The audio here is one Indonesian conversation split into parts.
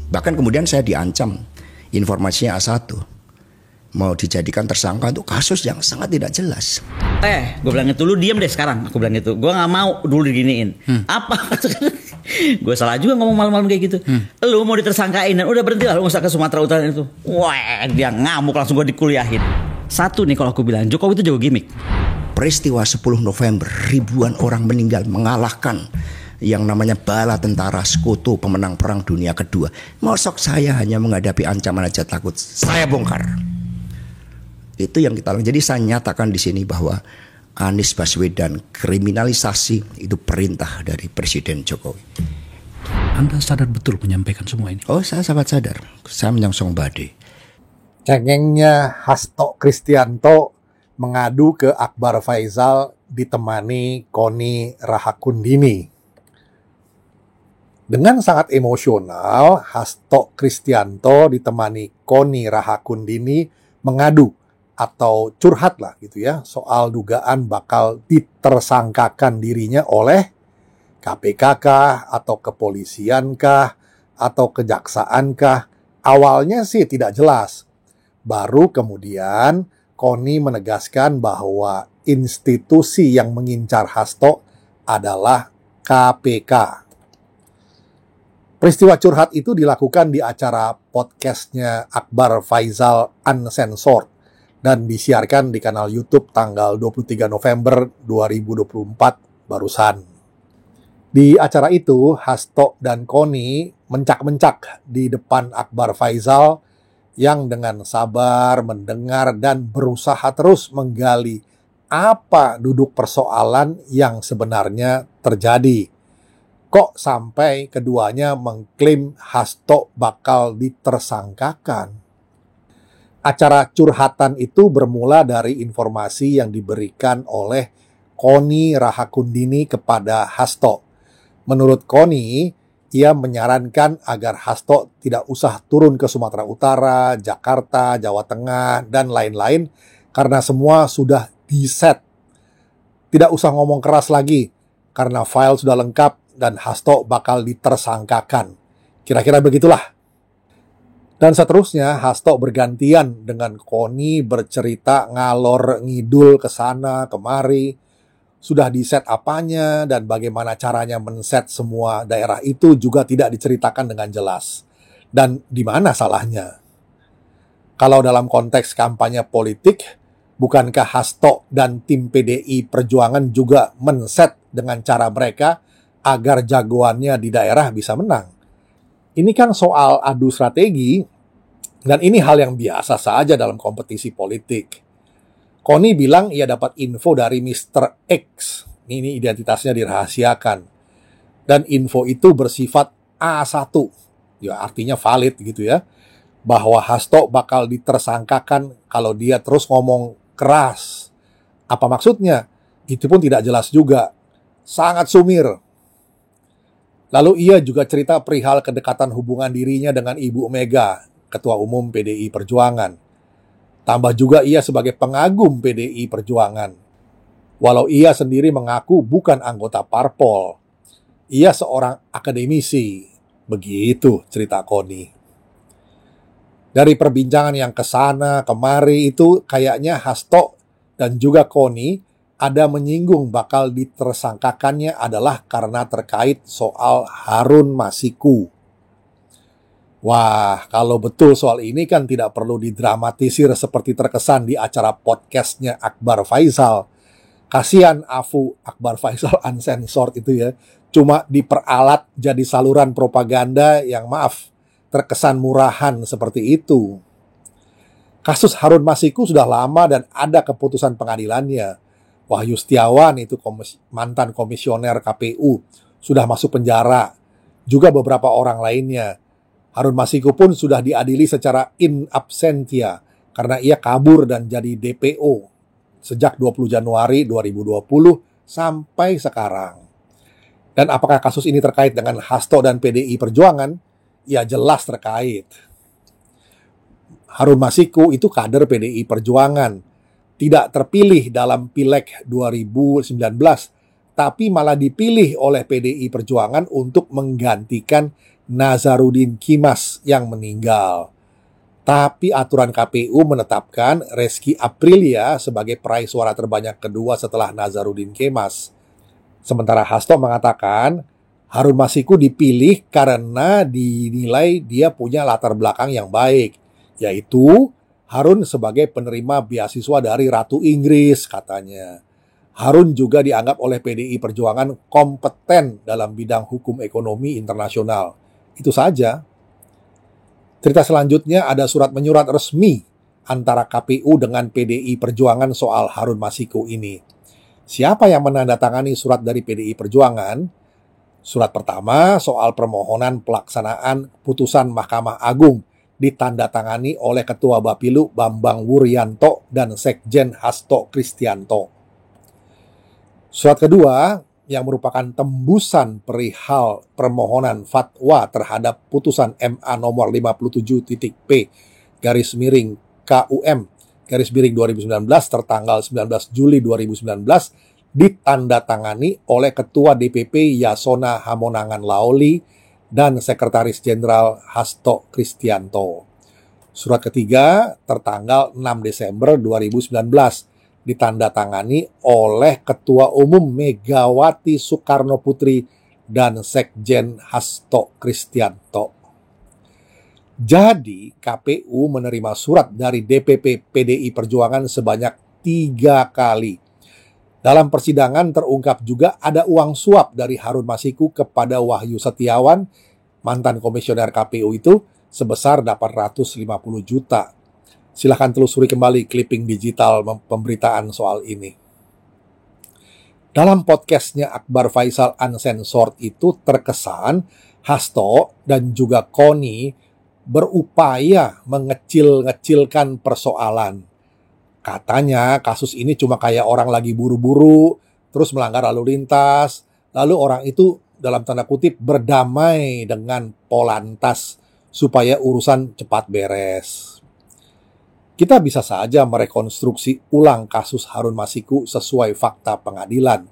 Bahkan kemudian saya diancam, informasinya A1, mau dijadikan tersangka untuk kasus yang sangat tidak jelas. Gue bilang itu, lu diem deh sekarang. Aku bilang gitu, gue gak mau dulu diginiin. Apa? Gue salah juga ngomong malam-malam kayak gitu. Lu mau ditersangkain dan udah berhenti lah, lu gak usah ke Sumatera Utara itu. Wah, dia ngamuk, langsung gue dikuliahin. Satu nih kalau aku bilang, Jokowi itu jago gimmick. Peristiwa 10 November, ribuan orang meninggal mengalahkan yang namanya bala tentara sekutu pemenang perang dunia kedua. Mosok saya hanya menghadapi ancaman aja takut, saya bongkar. Itu yang kita lakukan. Jadi saya nyatakan di sini bahwa Anies Baswedan kriminalisasi itu perintah dari Presiden Jokowi. Anda sadar betul menyampaikan semua ini? Oh, saya sangat sadar. Saya menyongsong badai. Cengengnya Hasto Kristianto mengadu ke Akbar Faisal ditemani Koni Rahakundini. Dengan sangat emosional, Hasto Kristianto ditemani Koni Rahakundini mengadu atau curhat lah gitu ya, soal dugaan bakal ditersangkakan dirinya oleh KPK kah, atau kepolisian kah, atau kejaksaan kah. Awalnya sih tidak jelas. Baru kemudian Koni menegaskan bahwa institusi yang mengincar Hasto adalah KPK. Peristiwa curhat itu dilakukan di acara podcastnya Akbar Faisal Uncensored dan disiarkan di kanal YouTube tanggal 23 November 2024 barusan. Di acara itu, Hasto dan Koni mencak-mencak di depan Akbar Faisal yang dengan sabar mendengar dan berusaha terus menggali apa duduk persoalan yang sebenarnya terjadi. Kok sampai keduanya mengklaim Hasto bakal ditersangkakan? Acara curhatan itu bermula dari informasi yang diberikan oleh Koni Rahakundini kepada Hasto. Menurut Koni, ia menyarankan agar Hasto tidak usah turun ke Sumatera Utara, Jakarta, Jawa Tengah, dan lain-lain karena semua sudah di-set. Tidak usah ngomong keras lagi karena file sudah lengkap dan Hasto bakal ditersangkakan. Kira-kira begitulah. Dan seterusnya Hasto bergantian dengan Koni bercerita ngalor ngidul ke sana kemari. Sudah di-set apanya dan bagaimana caranya men-set semua daerah itu juga tidak diceritakan dengan jelas. Dan di mana salahnya? Kalau dalam konteks kampanye politik, bukankah Hasto dan tim PDI Perjuangan juga men-set dengan cara mereka agar jagoannya di daerah bisa menang? Ini kan soal adu strategi, dan ini hal yang biasa saja dalam kompetisi politik. Koni bilang ia dapat info dari Mr. X. Ini identitasnya dirahasiakan. Dan info itu bersifat A1. Ya, artinya valid gitu ya. Bahwa Hasto bakal ditersangkakan kalau dia terus ngomong keras. Apa maksudnya? Itu pun tidak jelas juga. Sangat sumir. Lalu ia juga cerita perihal kedekatan hubungan dirinya dengan Ibu Mega, Ketua Umum PDI Perjuangan. Tambah juga ia sebagai pengagum PDI Perjuangan. Walau ia sendiri mengaku bukan anggota parpol. Ia seorang akademisi. Begitu cerita Koni. Dari perbincangan yang kesana kemari itu kayaknya Hasto dan juga Koni ada menyinggung bakal ditersangkakannya adalah karena terkait soal Harun Masiku. Wah, kalau betul soal ini kan tidak perlu didramatisir seperti terkesan di acara podcastnya Akbar Faisal. Kasihan Afu Akbar Faisal Uncensored itu ya. Cuma diperalat jadi saluran propaganda yang maaf, terkesan murahan seperti itu. Kasus Harun Masiku sudah lama dan ada keputusan pengadilannya. Wahyu Setiawan itu mantan komisioner KPU sudah masuk penjara. Juga beberapa orang lainnya. Harun Masiku pun sudah diadili secara in absentia karena ia kabur dan jadi DPO sejak 20 Januari 2020 sampai sekarang. Dan apakah kasus ini terkait dengan Hasto dan PDI Perjuangan? Ya jelas terkait. Harun Masiku itu kader PDI Perjuangan. Tidak terpilih dalam Pileg 2019, tapi malah dipilih oleh PDI Perjuangan untuk menggantikan Nazarudin Kimas yang meninggal. Tapi aturan KPU menetapkan Reski Aprilia sebagai peraih suara terbanyak kedua setelah Nazarudin Kemas. Sementara Hasto mengatakan Harun Masiku dipilih karena dinilai dia punya latar belakang yang baik, yaitu Harun sebagai penerima beasiswa dari Ratu Inggris katanya. Harun juga dianggap oleh PDI Perjuangan kompeten dalam bidang hukum ekonomi internasional. Itu saja. Cerita selanjutnya ada surat menyurat resmi antara KPU dengan PDI Perjuangan soal Harun Masiku ini. Siapa yang menandatangani surat dari PDI Perjuangan? Surat pertama soal permohonan pelaksanaan putusan Mahkamah Agung ditandatangani oleh Ketua Bapilu Bambang Wuryanto dan Sekjen Hasto Kristianto. Surat kedua yang merupakan tembusan perihal permohonan fatwa terhadap putusan MA nomor 57.P /KUM /2019 tertanggal 19 Juli 2019 ditandatangani oleh Ketua DPP Yasona Hamonangan Laoli dan Sekretaris Jenderal Hasto Kristianto. Surat ketiga tertanggal 6 Desember 2019 ditandatangani oleh Ketua Umum Megawati Soekarnoputri dan Sekjen Hasto Kristianto. Jadi KPU menerima surat dari DPP PDI Perjuangan sebanyak 3 kali. Dalam persidangan terungkap juga ada uang suap dari Harun Masiku kepada Wahyu Setiawan, mantan komisioner KPU itu, sebesar 850 juta. Silahkan telusuri kembali clipping digital pemberitaan soal ini. Dalam podcastnya Akbar Faisal Uncensored itu terkesan Hasto dan juga Koni berupaya mengecil-ngecilkan persoalan. Katanya kasus ini cuma kayak orang lagi buru-buru, terus melanggar lalu lintas, lalu orang itu dalam tanda kutip berdamai dengan Polantas supaya urusan cepat beres. Kita bisa saja merekonstruksi ulang kasus Harun Masiku sesuai fakta pengadilan.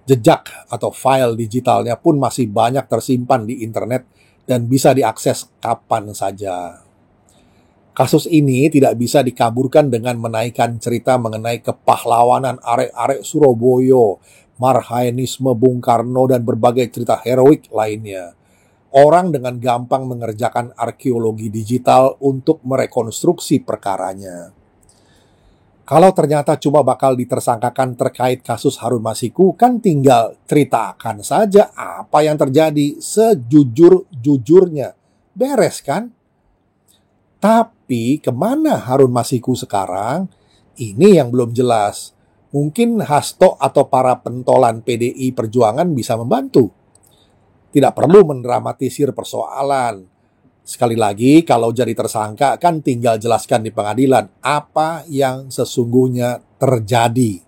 Jejak atau file digitalnya pun masih banyak tersimpan di internet dan bisa diakses kapan saja. Kasus ini tidak bisa dikaburkan dengan menaikkan cerita mengenai kepahlawanan arek-arek Surabaya, marhainisme Bung Karno, dan berbagai cerita heroik lainnya. Orang dengan gampang mengerjakan arkeologi digital untuk merekonstruksi perkaranya. Kalau ternyata cuma bakal ditersangkakan terkait kasus Harun Masiku, kan tinggal ceritakan saja apa yang terjadi sejujur-jujurnya. Beres kan? Tapi kemana Harun Masiku sekarang? Ini yang belum jelas. Mungkin Hasto atau para pentolan PDI Perjuangan bisa membantu. Tidak perlu mendramatisir persoalan. Sekali lagi, kalau jadi tersangka kan tinggal jelaskan di pengadilan apa yang sesungguhnya terjadi.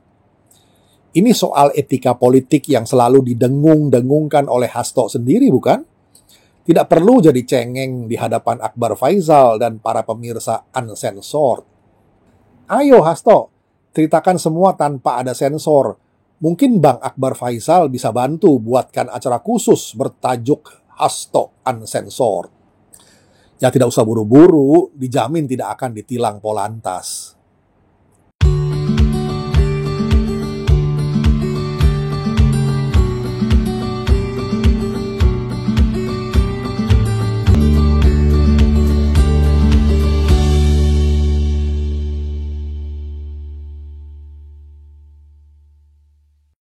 Ini soal etika politik yang selalu didengung-dengungkan oleh Hasto sendiri, bukan? Tidak perlu jadi cengeng di hadapan Akbar Faisal dan para pemirsa Uncensored. Ayo Hasto, ceritakan semua tanpa ada sensor. Mungkin Bang Akbar Faisal bisa bantu buatkan acara khusus bertajuk Hasto Uncensored. Ya tidak usah buru-buru, dijamin tidak akan ditilang Polantas.